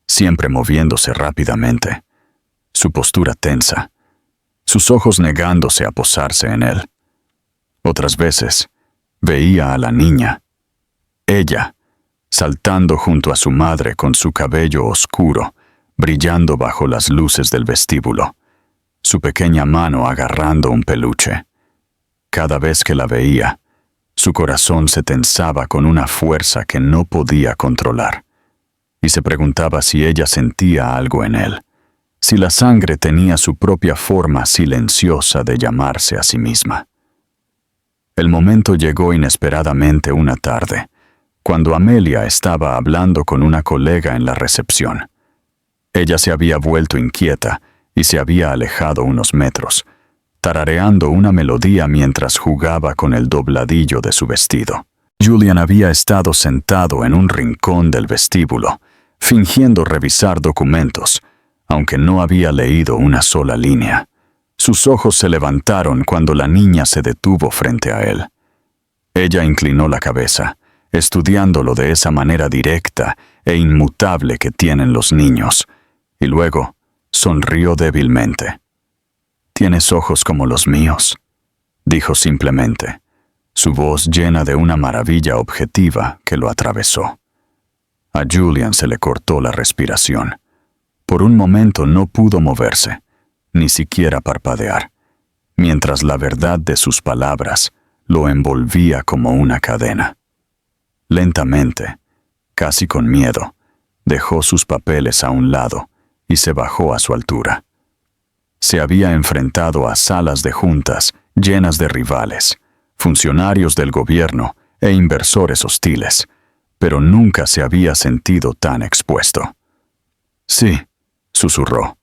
siempre moviéndose rápidamente, su postura tensa, sus ojos negándose a posarse en él. Otras veces, veía a la niña, ella, saltando junto a su madre con su cabello oscuro, brillando bajo las luces del vestíbulo, su pequeña mano agarrando un peluche. Cada vez que la veía, su corazón se tensaba con una fuerza que no podía controlar, y se preguntaba si ella sentía algo en él, si la sangre tenía su propia forma silenciosa de llamarse a sí misma. El momento llegó inesperadamente una tarde, cuando Amelia estaba hablando con una colega en la recepción. Ella se había vuelto inquieta y se había alejado unos metros, tarareando una melodía mientras jugaba con el dobladillo de su vestido. Julian había estado sentado en un rincón del vestíbulo, fingiendo revisar documentos, aunque no había leído una sola línea. Sus ojos se levantaron cuando la niña se detuvo frente a él. Ella inclinó la cabeza, estudiándolo de esa manera directa e inmutable que tienen los niños, y luego sonrió débilmente. «Tienes ojos como los míos», dijo simplemente, su voz llena de una maravilla objetiva que lo atravesó. A Julian se le cortó la respiración. Por un momento no pudo moverse, ni siquiera parpadear, mientras la verdad de sus palabras lo envolvía como una cadena. Lentamente, casi con miedo, dejó sus papeles a un lado y se bajó a su altura. Se había enfrentado a salas de juntas llenas de rivales, funcionarios del gobierno e inversores hostiles, pero nunca se había sentido tan expuesto. «Sí», susurró,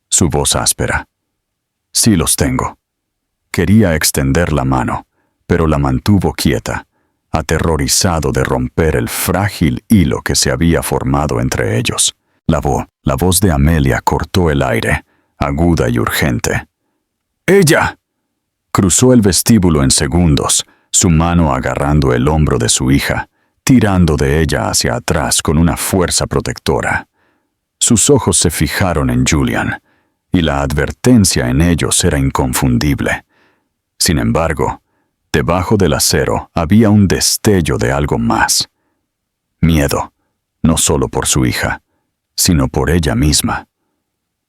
su voz áspera. «Sí los tengo». Quería extender la mano, pero la mantuvo quieta, aterrorizado de romper el frágil hilo que se había formado entre ellos. La voz de Amelia cortó el aire, aguda y urgente. «¡Ella!». Cruzó el vestíbulo en segundos, su mano agarrando el hombro de su hija, tirando de ella hacia atrás con una fuerza protectora. Sus ojos se fijaron en Julian, y la advertencia en ellos era inconfundible. Sin embargo, debajo del acero había un destello de algo más. Miedo, no solo por su hija, sino por ella misma.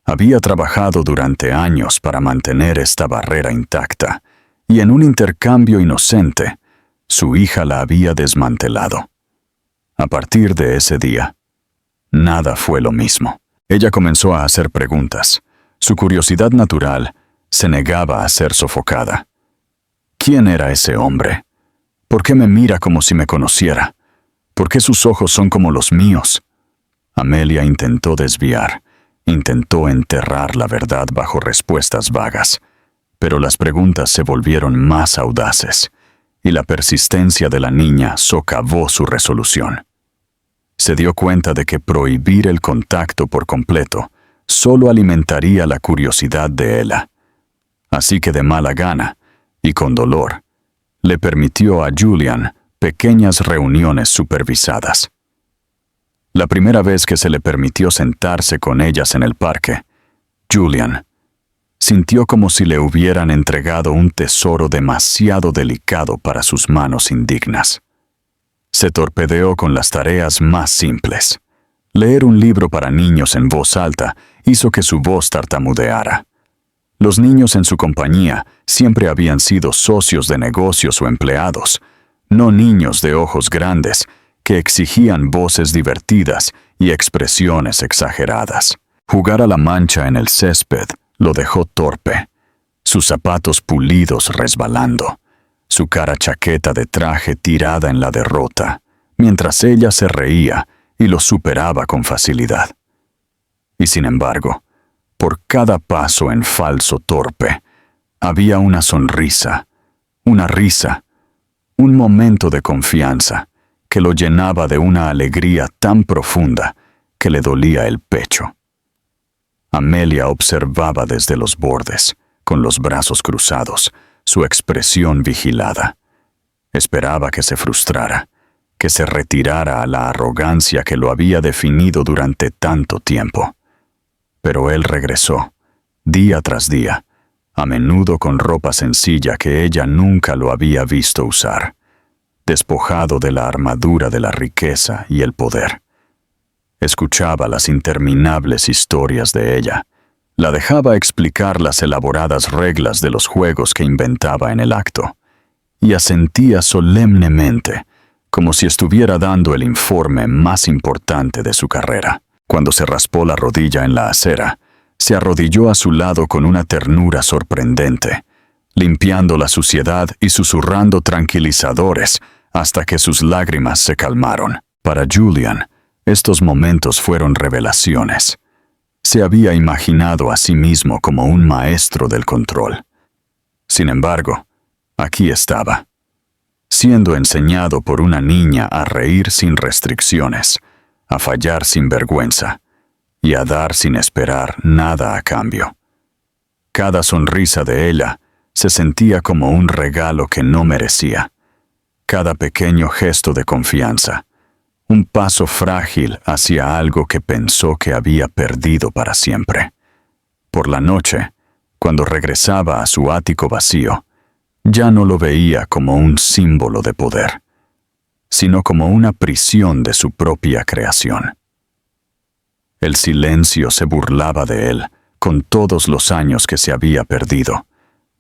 Había trabajado durante años para mantener esta barrera intacta, y en un intercambio inocente, su hija la había desmantelado. A partir de ese día, nada fue lo mismo. Ella comenzó a hacer preguntas. Su curiosidad natural se negaba a ser sofocada. ¿Quién era ese hombre? ¿Por qué me mira como si me conociera? ¿Por qué sus ojos son como los míos? Amelia intentó desviar, intentó enterrar la verdad bajo respuestas vagas, pero las preguntas se volvieron más audaces, y la persistencia de la niña socavó su resolución. Se dio cuenta de que prohibir el contacto por completo solo alimentaría la curiosidad de Ella. Así que de mala gana, y con dolor, le permitió a Julian pequeñas reuniones supervisadas. La primera vez que se le permitió sentarse con ellas en el parque, Julian sintió como si le hubieran entregado un tesoro demasiado delicado para sus manos indignas. Se torpedeó con las tareas más simples. Leer un libro para niños en voz alta hizo que su voz tartamudeara. Los niños en su compañía siempre habían sido socios de negocios o empleados, no niños de ojos grandes que exigían voces divertidas y expresiones exageradas. Jugar a la mancha en el césped lo dejó torpe. sus zapatos pulidos resbalando, su cara chaqueta de traje tirada en la derrota, mientras ella se reía y lo superaba con facilidad. Y sin embargo, por cada paso en falso torpe, había una sonrisa, una risa, un momento de confianza que lo llenaba de una alegría tan profunda que le dolía el pecho. Amelia observaba desde los bordes, con los brazos cruzados, su expresión vigilada. Esperaba que se frustrara, que se retirara a la arrogancia que lo había definido durante tanto tiempo. Pero él regresó, día tras día, a menudo con ropa sencilla que ella nunca lo había visto usar, despojado de la armadura de la riqueza y el poder. Escuchaba las interminables historias de ella, la dejaba explicar las elaboradas reglas de los juegos que inventaba en el acto, y asentía solemnemente, como si estuviera dando el informe más importante de su carrera. Cuando se raspó la rodilla en la acera, se arrodilló a su lado con una ternura sorprendente, limpiando la suciedad y susurrando tranquilizadores hasta que sus lágrimas se calmaron. Para Julian, estos momentos fueron revelaciones. Se había imaginado a sí mismo como un maestro del control. Sin embargo, aquí estaba, siendo enseñado por una niña a reír sin restricciones, a fallar sin vergüenza y a dar sin esperar nada a cambio. Cada sonrisa de ella se sentía como un regalo que no merecía. Cada pequeño gesto de confianza, un paso frágil hacia algo que pensó que había perdido para siempre. Por la noche, cuando regresaba a su ático vacío, ya no lo veía como un símbolo de poder, sino como una prisión de su propia creación. El silencio se burlaba de él con todos los años que se había perdido,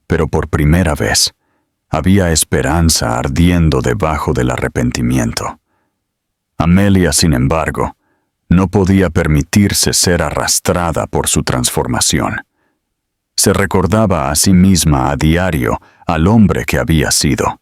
pero por primera vez había esperanza ardiendo debajo del arrepentimiento. Amelia, sin embargo, no podía permitirse ser arrastrada por su transformación. Se recordaba a sí misma a diario al hombre que había sido,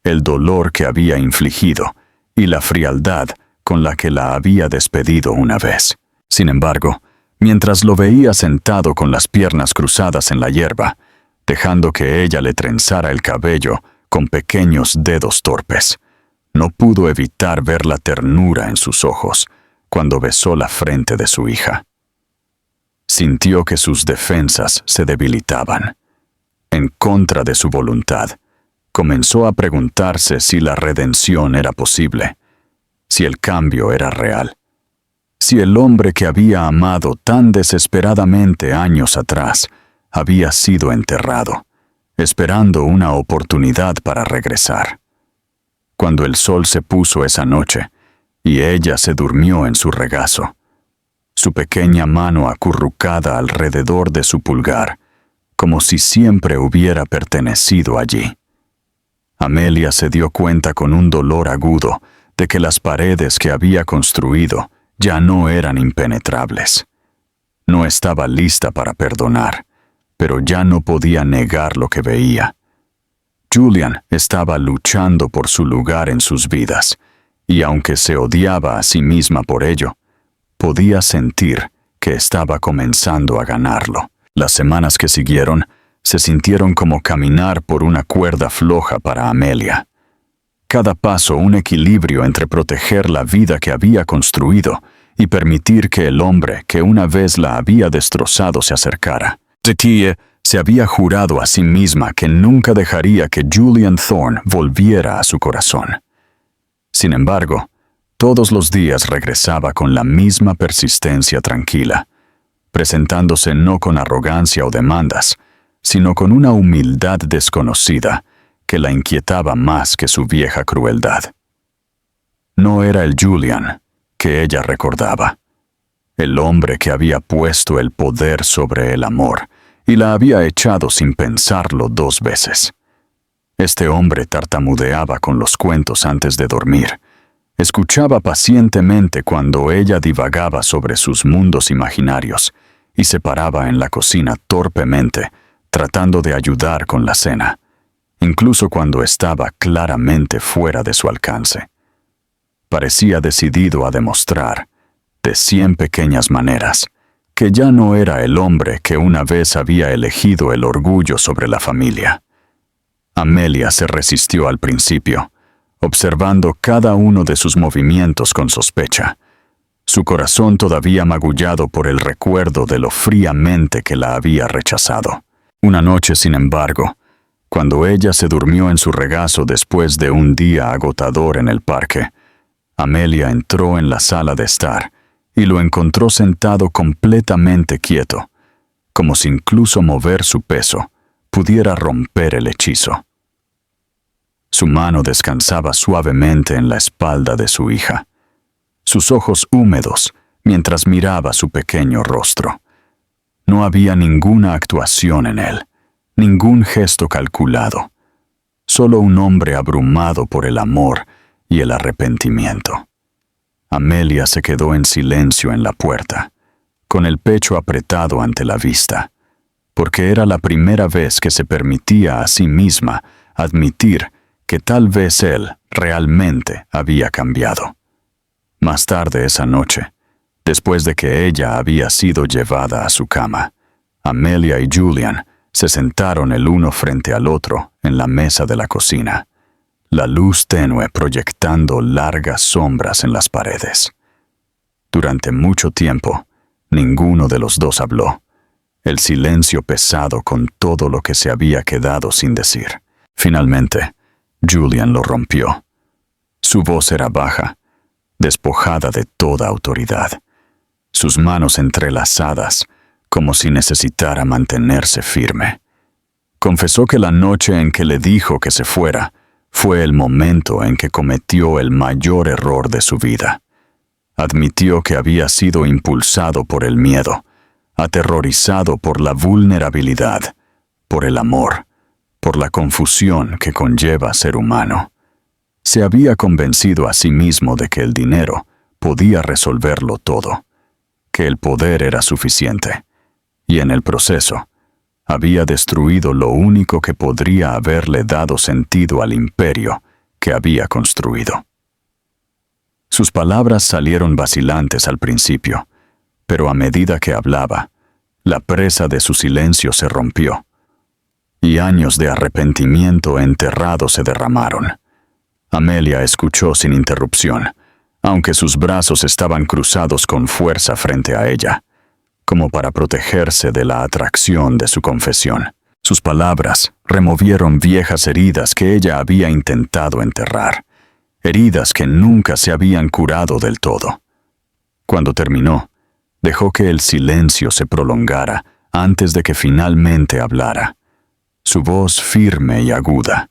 el dolor que había infligido y la frialdad con la que la había despedido una vez. Sin embargo, mientras lo veía sentado con las piernas cruzadas en la hierba, dejando que ella le trenzara el cabello con pequeños dedos torpes, no pudo evitar ver la ternura en sus ojos cuando besó la frente de su hija. Sintió que sus defensas se debilitaban. En contra de su voluntad, comenzó a preguntarse si la redención era posible, si el cambio era real, si el hombre que había amado tan desesperadamente años atrás había sido enterrado, esperando una oportunidad para regresar. Cuando el sol se puso esa noche y ella se durmió en su regazo, su pequeña mano acurrucada alrededor de su pulgar, como si siempre hubiera pertenecido allí. Amelia se dio cuenta con un dolor agudo de que las paredes que había construido ya no eran impenetrables. No estaba lista para perdonar, pero ya no podía negar lo que veía. Julian estaba luchando por su lugar en sus vidas, y aunque se odiaba a sí misma por ello, podía sentir que estaba comenzando a ganarlo. Las semanas que siguieron se sintieron como caminar por una cuerda floja para Amelia. Cada paso un equilibrio entre proteger la vida que había construido y permitir que el hombre que una vez la había destrozado se acercara. Zekiah se había jurado a sí misma que nunca dejaría que Julian Thorne volviera a su corazón. Sin embargo, todos los días regresaba con la misma persistencia tranquila, presentándose no con arrogancia o demandas, sino con una humildad desconocida que la inquietaba más que su vieja crueldad. No era el Julian que ella recordaba, el hombre que había puesto el poder sobre el amor y la había echado sin pensarlo 2 veces. Este hombre tartamudeaba con los cuentos antes de dormir, escuchaba pacientemente cuando ella divagaba sobre sus mundos imaginarios y se paraba en la cocina torpemente tratando de ayudar con la cena, incluso cuando estaba claramente fuera de su alcance. Parecía decidido a demostrar, de 100 pequeñas maneras, que ya no era el hombre que una vez había elegido el orgullo sobre la familia. Amelia se resistió al principio, observando cada uno de sus movimientos con sospecha, su corazón todavía magullado por el recuerdo de lo fríamente que la había rechazado. Una noche, sin embargo, cuando ella se durmió en su regazo después de un día agotador en el parque, Amelia entró en la sala de estar y lo encontró sentado completamente quieto, como si incluso mover su peso pudiera romper el hechizo. Su mano descansaba suavemente en la espalda de su hija, sus ojos húmedos mientras miraba su pequeño rostro. No había ninguna actuación en él, ningún gesto calculado, solo un hombre abrumado por el amor y el arrepentimiento. Amelia se quedó en silencio en la puerta, con el pecho apretado ante la vista, porque era la primera vez que se permitía a sí misma admitir que tal vez él realmente había cambiado. Más tarde esa noche, después de que ella había sido llevada a su cama, Amelia y Julian se sentaron el uno frente al otro en la mesa de la cocina, la luz tenue proyectando largas sombras en las paredes. Durante mucho tiempo, ninguno de los dos habló, el silencio pesado con todo lo que se había quedado sin decir. Finalmente, Julian lo rompió. Su voz era baja, despojada de toda autoridad, sus manos entrelazadas, como si necesitara mantenerse firme. Confesó que la noche en que le dijo que se fuera fue el momento en que cometió el mayor error de su vida. Admitió que había sido impulsado por el miedo, aterrorizado por la vulnerabilidad, por el amor, por la confusión que conlleva ser humano. Se había convencido a sí mismo de que el dinero podía resolverlo todo, que el poder era suficiente, y en el proceso había destruido lo único que podría haberle dado sentido al imperio que había construido. Sus palabras salieron vacilantes al principio, pero a medida que hablaba, la presa de su silencio se rompió, y años de arrepentimiento enterrado se derramaron. Amelia escuchó sin interrupción, aunque sus brazos estaban cruzados con fuerza frente a ella, como para protegerse de la atracción de su confesión. Sus palabras removieron viejas heridas que ella había intentado enterrar, heridas que nunca se habían curado del todo. Cuando terminó, dejó que el silencio se prolongara antes de que finalmente hablara. Su voz firme y aguda.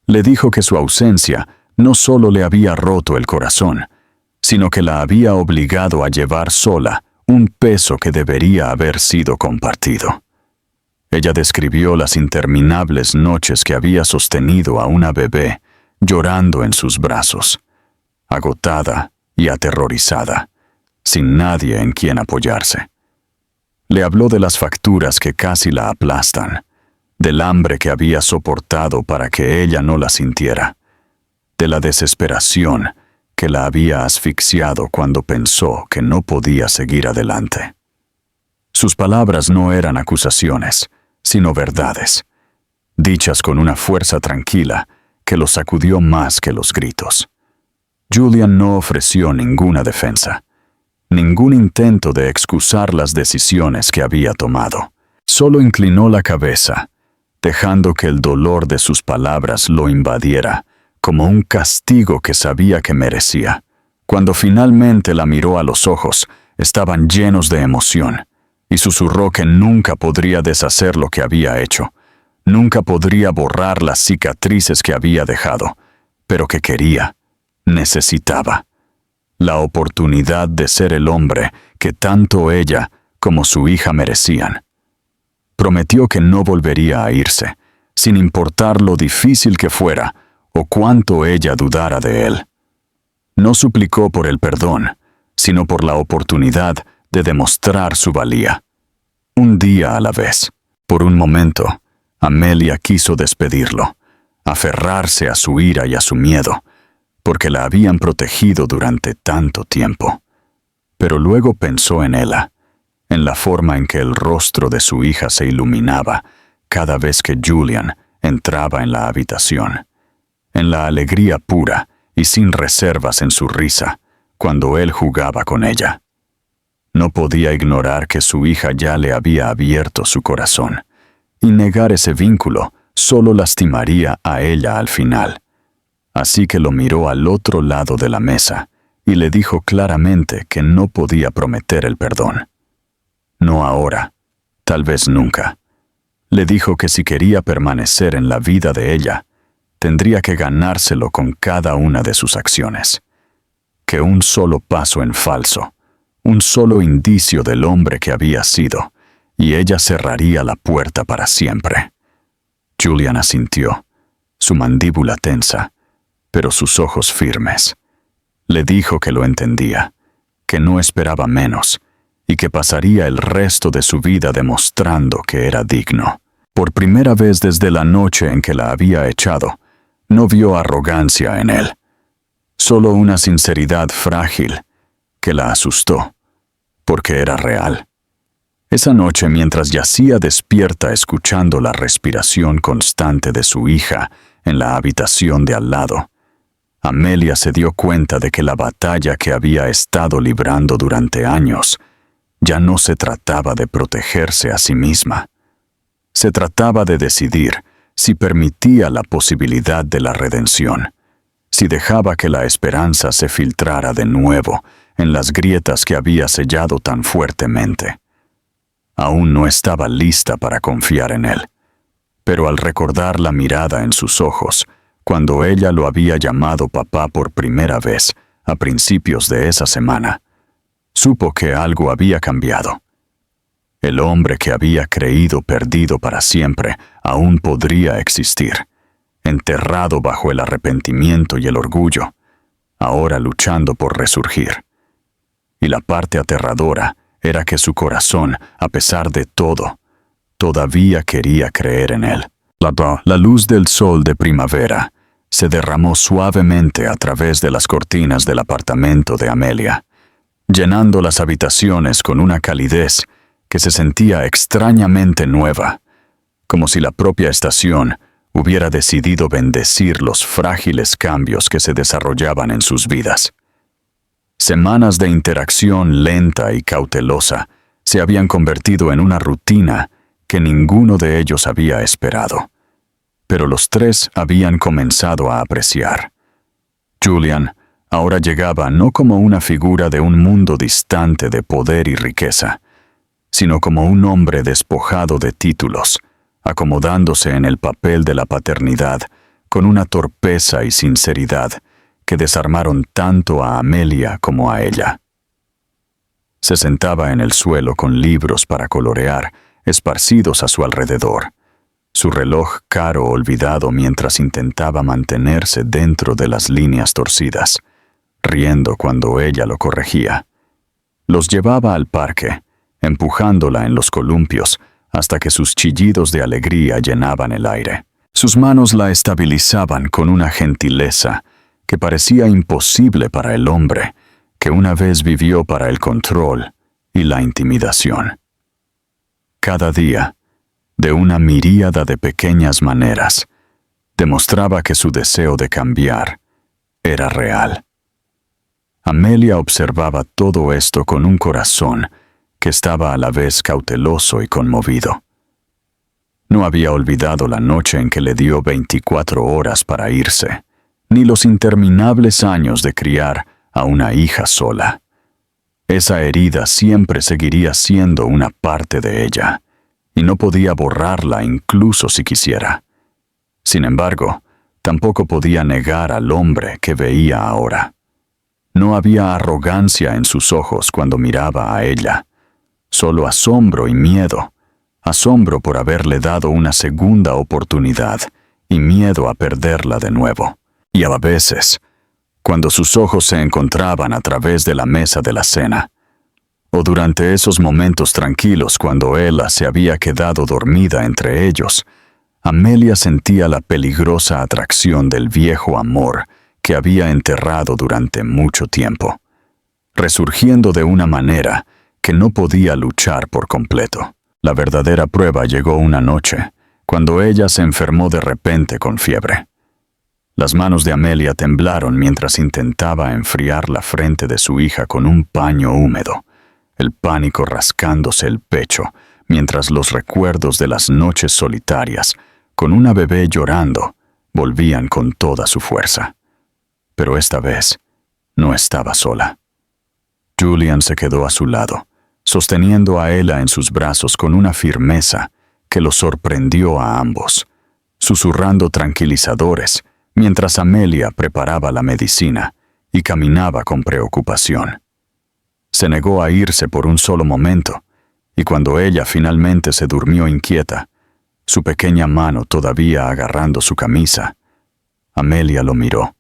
Le dijo que su ausencia no solo le había roto el corazón, sino que la había obligado a llevar sola un peso que debería haber sido compartido. Ella describió las interminables noches que había sostenido a una bebé llorando en sus brazos, agotada y aterrorizada, sin nadie en quien apoyarse. Le habló de las facturas que casi la aplastan, del hambre que había soportado para que ella no la sintiera, de la desesperación que la había asfixiado cuando pensó que no podía seguir adelante. Sus palabras no eran acusaciones, sino verdades, dichas con una fuerza tranquila que lo sacudió más que los gritos. Julian no ofreció ninguna defensa, ningún intento de excusar las decisiones que había tomado. Solo inclinó la cabeza, dejando que el dolor de sus palabras lo invadiera, como un castigo que sabía que merecía. Cuando finalmente la miró a los ojos, estaban llenos de emoción, y susurró que nunca podría deshacer lo que había hecho, nunca podría borrar las cicatrices que había dejado, pero que quería, necesitaba, la oportunidad de ser el hombre que tanto ella como su hija merecían. Prometió que no volvería a irse, sin importar lo difícil que fuera o cuánto ella dudara de él. No suplicó por el perdón, sino por la oportunidad de demostrar su valía. Un día a la vez. Por un momento, Amelia quiso despedirlo, aferrarse a su ira y a su miedo, porque la habían protegido durante tanto tiempo. Pero luego pensó en Ella, en la forma en que el rostro de su hija se iluminaba cada vez que Julian entraba en la habitación, en la alegría pura y sin reservas en su risa cuando él jugaba con ella. No podía ignorar que su hija ya le había abierto su corazón, y negar ese vínculo solo lastimaría a ella al final. Así que lo miró al otro lado de la mesa y le dijo claramente que no podía prometer el perdón. No ahora, tal vez nunca. Le dijo que si quería permanecer en la vida de ella, tendría que ganárselo con cada una de sus acciones. Que un solo paso en falso, un solo indicio del hombre que había sido, y ella cerraría la puerta para siempre. Julian asintió, su mandíbula tensa, pero sus ojos firmes. Le dijo que lo entendía, que no esperaba menos, y que pasaría el resto de su vida demostrando que era digno. Por primera vez desde la noche en que la había echado, no vio arrogancia en él, solo una sinceridad frágil que la asustó, porque era real. Esa noche, mientras yacía despierta escuchando la respiración constante de su hija en la habitación de al lado, Amelia se dio cuenta de que la batalla que había estado librando durante años ya no se trataba de protegerse a sí misma. Se trataba de decidir si permitía la posibilidad de la redención, si dejaba que la esperanza se filtrara de nuevo en las grietas que había sellado tan fuertemente. Aún no estaba lista para confiar en él, pero al recordar la mirada en sus ojos, cuando ella lo había llamado papá por primera vez a principios de esa semana, supo que algo había cambiado. El hombre que había creído perdido para siempre aún podría existir, enterrado bajo el arrepentimiento y el orgullo, ahora luchando por resurgir. Y la parte aterradora era que su corazón, a pesar de todo, todavía quería creer en él. La luz del sol de primavera se derramó suavemente a través de las cortinas del apartamento de Amelia, llenando las habitaciones con una calidez que se sentía extrañamente nueva, como si la propia estación hubiera decidido bendecir los frágiles cambios que se desarrollaban en sus vidas. Semanas de interacción lenta y cautelosa se habían convertido en una rutina que ninguno de ellos había esperado, pero los tres habían comenzado a apreciar. Julian ahora llegaba no como una figura de un mundo distante de poder y riqueza, sino como un hombre despojado de títulos, acomodándose en el papel de la paternidad con una torpeza y sinceridad que desarmaron tanto a Amelia como a ella. Se sentaba en el suelo con libros para colorear, esparcidos a su alrededor, su reloj caro olvidado mientras intentaba mantenerse dentro de las líneas torcidas, riendo cuando ella lo corregía. Los llevaba al parque, empujándola en los columpios hasta que sus chillidos de alegría llenaban el aire. Sus manos la estabilizaban con una gentileza que parecía imposible para el hombre que una vez vivió para el control y la intimidación. Cada día, de una miríada de pequeñas maneras, demostraba que su deseo de cambiar era real. Amelia observaba todo esto con un corazón que estaba a la vez cauteloso y conmovido. No había olvidado la noche en que le dio 24 horas para irse, ni los interminables años de criar a una hija sola. Esa herida siempre seguiría siendo una parte de ella, y no podía borrarla incluso si quisiera. Sin embargo, tampoco podía negar al hombre que veía ahora. No había arrogancia en sus ojos cuando miraba a ella, solo asombro y miedo, asombro por haberle dado una segunda oportunidad y miedo a perderla de nuevo. Y a veces, cuando sus ojos se encontraban a través de la mesa de la cena, o durante esos momentos tranquilos cuando Ella se había quedado dormida entre ellos, Amelia sentía la peligrosa atracción del viejo amor que había enterrado durante mucho tiempo, resurgiendo de una manera que no podía luchar por completo. La verdadera prueba llegó una noche, cuando ella se enfermó de repente con fiebre. Las manos de Amelia temblaron mientras intentaba enfriar la frente de su hija con un paño húmedo, el pánico rascándose el pecho, mientras los recuerdos de las noches solitarias, con una bebé llorando, volvían con toda su fuerza. Pero esta vez no estaba sola. Julian se quedó a su lado, sosteniendo a Ella en sus brazos con una firmeza que los sorprendió a ambos, susurrando tranquilizadores mientras Amelia preparaba la medicina y caminaba con preocupación. Se negó a irse por un solo momento, y cuando ella finalmente se durmió inquieta, su pequeña mano todavía agarrando su camisa, Amelia lo miró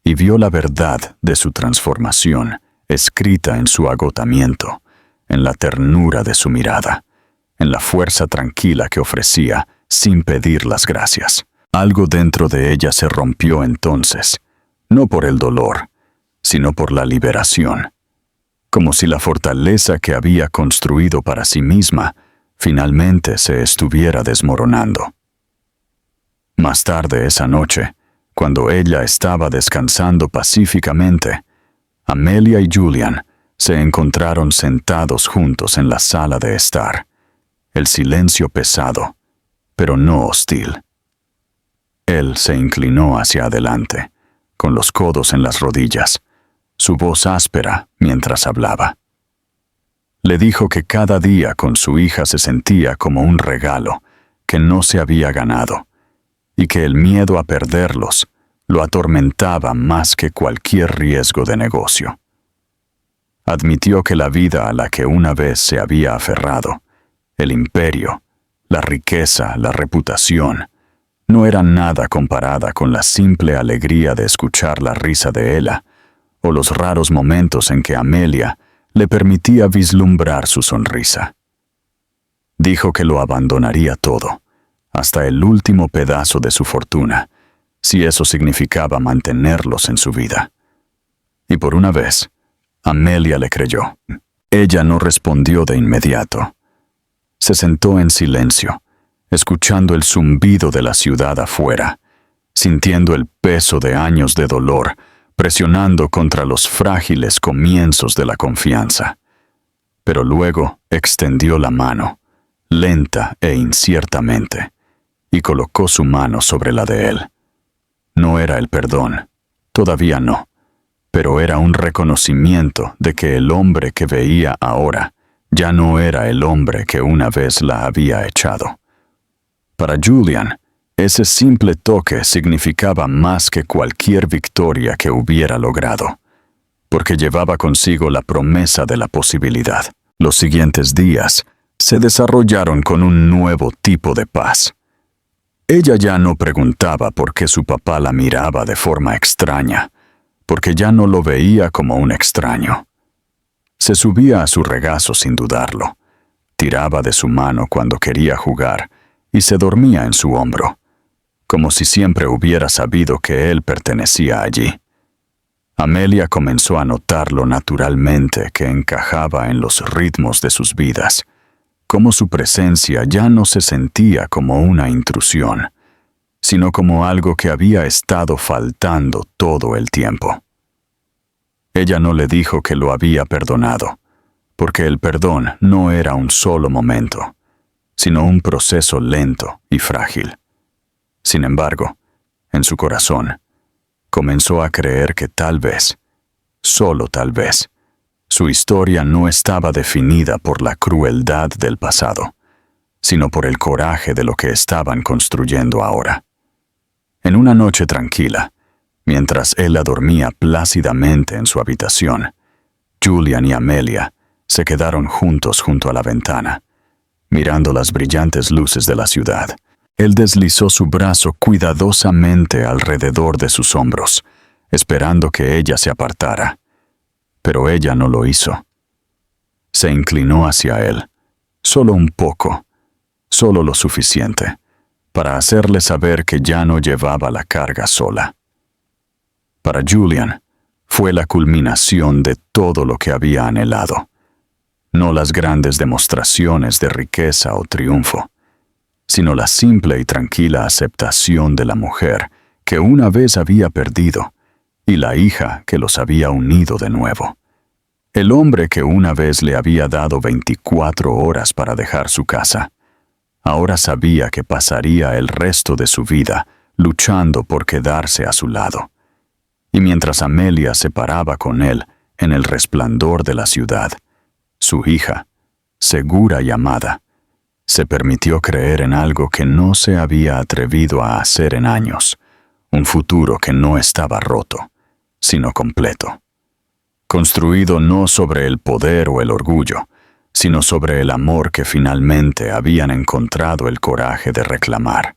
y vio la verdad de su transformación escrita en su agotamiento, en la ternura de su mirada, en la fuerza tranquila que ofrecía sin pedir las gracias. Algo dentro de ella se rompió entonces, no por el dolor, sino por la liberación, como si la fortaleza que había construido para sí misma finalmente se estuviera desmoronando. Más tarde esa noche, cuando ella estaba descansando pacíficamente, Amelia y Julian se encontraron sentados juntos en la sala de estar, el silencio pesado, pero no hostil. Él se inclinó hacia adelante, con los codos en las rodillas, su voz áspera mientras hablaba. Le dijo que cada día con su hija se sentía como un regalo que no se había ganado, y que el miedo a perderlos lo atormentaba más que cualquier riesgo de negocio. Admitió que la vida a la que una vez se había aferrado, el imperio, la riqueza, la reputación, no era nada comparada con la simple alegría de escuchar la risa de Ella, o los raros momentos en que Amelia le permitía vislumbrar su sonrisa. Dijo que lo abandonaría todo, hasta el último pedazo de su fortuna, si eso significaba mantenerlos en su vida. Y por una vez, Amelia le creyó. Ella no respondió de inmediato. Se sentó en silencio, escuchando el zumbido de la ciudad afuera, sintiendo el peso de años de dolor presionando contra los frágiles comienzos de la confianza. Pero luego extendió la mano, lenta e inciertamente, y colocó su mano sobre la de él. No era el perdón, todavía no, pero era un reconocimiento de que el hombre que veía ahora ya no era el hombre que una vez la había echado. Para Julian, ese simple toque significaba más que cualquier victoria que hubiera logrado, porque llevaba consigo la promesa de la posibilidad. Los siguientes días se desarrollaron con un nuevo tipo de paz. Ella ya no preguntaba por qué su papá la miraba de forma extraña, porque ya no lo veía como un extraño. Se subía a su regazo sin dudarlo, tiraba de su mano cuando quería jugar y se dormía en su hombro, como si siempre hubiera sabido que él pertenecía allí. Amelia comenzó a notarlo naturalmente que encajaba en los ritmos de sus vidas, como su presencia ya no se sentía como una intrusión, sino como algo que había estado faltando todo el tiempo. Ella no le dijo que lo había perdonado, porque el perdón no era un solo momento, sino un proceso lento y frágil. Sin embargo, en su corazón, comenzó a creer que tal vez, solo tal vez, su historia no estaba definida por la crueldad del pasado, sino por el coraje de lo que estaban construyendo ahora. En una noche tranquila, mientras Ella dormía plácidamente en su habitación, Julian y Amelia se quedaron juntos junto a la ventana, mirando las brillantes luces de la ciudad. Él deslizó su brazo cuidadosamente alrededor de sus hombros, esperando que ella se apartara. Pero ella no lo hizo. Se inclinó hacia él, solo un poco, solo lo suficiente, para hacerle saber que ya no llevaba la carga sola. Para Julian, fue la culminación de todo lo que había anhelado. No las grandes demostraciones de riqueza o triunfo, sino la simple y tranquila aceptación de la mujer que una vez había perdido y la hija que los había unido de nuevo. El hombre que una vez le había dado 24 horas para dejar su casa, ahora sabía que pasaría el resto de su vida luchando por quedarse a su lado. Y mientras Amelia se paraba con él en el resplandor de la ciudad, su hija, segura y amada, se permitió creer en algo que no se había atrevido a hacer en años, un futuro que no estaba roto, sino completo. Construido no sobre el poder o el orgullo, sino sobre el amor que finalmente habían encontrado el coraje de reclamar.